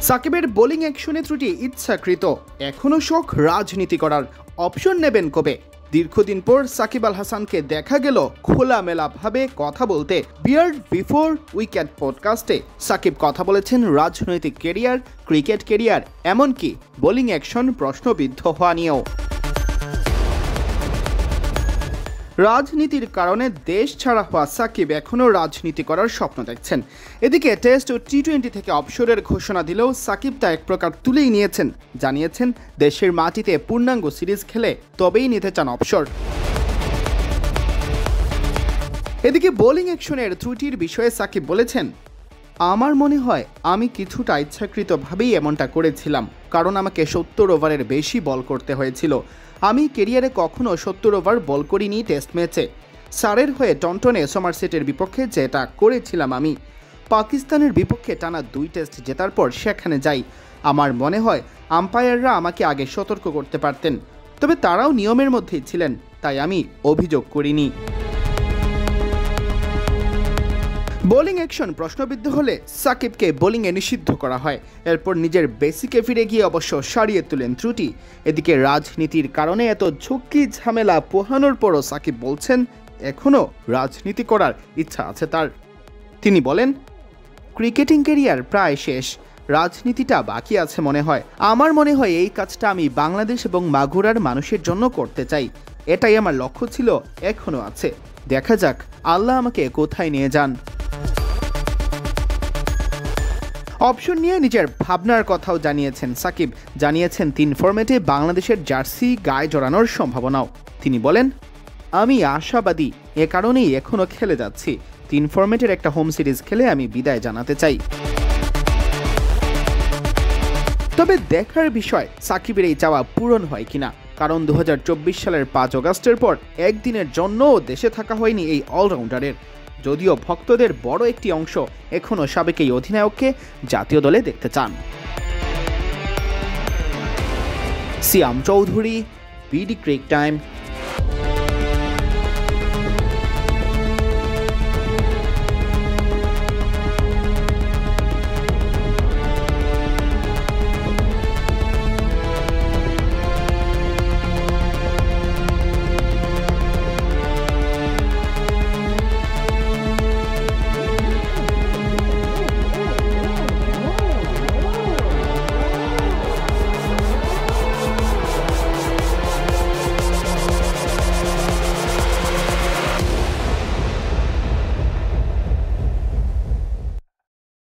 সাকিবের বোলিং অ্যাকশনে ত্রুটি ইচ্ছাকৃত, এখনও শখ রাজনীতি করার, অপশন নেবেন কবে? দীর্ঘদিন পর সাকিব আল হাসানকে দেখা গেল খোলামেলাভাবে কথা বলতে। বিয়ার্ড বিফোর উইকেট পডকাস্টে সাকিব কথা বলেছেন রাজনৈতিক কেরিয়ার, ক্রিকেট কেরিয়ার, এমনকি বোলিং অ্যাকশন প্রশ্নবিদ্ধ হওয়া নিয়েও। রাজনীতির কারণে দেশ ছাড়া হওয়া সাকিব এখনও রাজনীতি করার স্বপ্ন দেখছেন। এদিকে টেস্ট ও টি-20 থেকে অবসরের ঘোষণা দিলেও সাকিব তা এক প্রকার তুলেই নিয়েছেন। জানিয়েছেন দেশের মাটিতে পূর্ণাঙ্গ সিরিজ খেলে তবেই নিতে চান অবসর। এদিকে বোলিং অ্যাকশনের ত্রুটির বিষয়ে সাকিব বলেছেন, আমার মনে হয় আমি কিছুটা ইচ্ছাকৃতভাবেই এমনটা করেছিলাম, কারণ আমাকে 70 ওভারের বেশি বল করতে হয়েছিল। আমি কেরিয়ারে কখনো 70 ওভার বল করিনি টেস্ট ম্যাচে। সারের হয়ে টন্টনে সমারসেটের বিপক্ষে যেটা করেছিলাম আমি। পাকিস্তানের বিপক্ষে টানা 2 টেস্ট জেতার পর সেখানে যাই। আমার মনে হয় আম্পায়াররা আমাকে আগে সতর্ক করতে পারতেন, তবে তারাও নিয়মের মধ্যেই ছিলেন, তাই আমি অভিযোগ করিনি। বোলিং অ্যাকশন প্রশ্নবিদ্ধ হলে সাকিবকে বোলিংয়ে নিষিদ্ধ করা হয়। এরপর নিজের বেসিকে ফিরে গিয়ে অবশ্য সারিয়ে তোলেন ত্রুটি। এদিকে রাজনীতির কারণে এত ঝুঁকি ঝামেলা পোহানোর পরও সাকিব বলছেন এখনও রাজনীতি করার ইচ্ছা আছে তার। তিনি বলেন, ক্রিকেটিং ক্যারিয়ার প্রায় শেষ, রাজনীতিটা বাকি আছে মনে হয়। আমার মনে হয় এই কাজটা আমি বাংলাদেশ এবং মাগুরার মানুষের জন্য করতে চাই। এটাই আমার লক্ষ্য ছিল, এখনও আছে। দেখা যাক আল্লাহ আমাকে কোথায় নিয়ে যান। অপশন নিয়ে নিজের ভাবনার কথাও জানিয়েছেন সাকিব। জানিয়েছেন 3 ফরম্যাটে বাংলাদেশের জার্সি গায়ে জড়ানোর সম্ভাবনাও। তিনি বলেন, আমি আশাবাদী, এ কারণেই এখনও খেলে যাচ্ছি। 3 ফরম্যাটের একটা হোম সিরিজ খেলে আমি বিদায় জানাতে চাই। তবে দেখার বিষয় সাকিবের এই চাওয়া পূরণ হয় কিনা, কারণ 2024 সালের 5 আগস্টের পর একদিনের জন্যও দেশে থাকা হয়নি এই অলরাউন্ডারের। যদিও ভক্তদের বড় একটি অংশ এখনও সাবেক এই অধিনায়ককে জাতীয় দলে দেখতে চান। সিয়াম চৌধুরী, বিডি ক্রিক টাইম।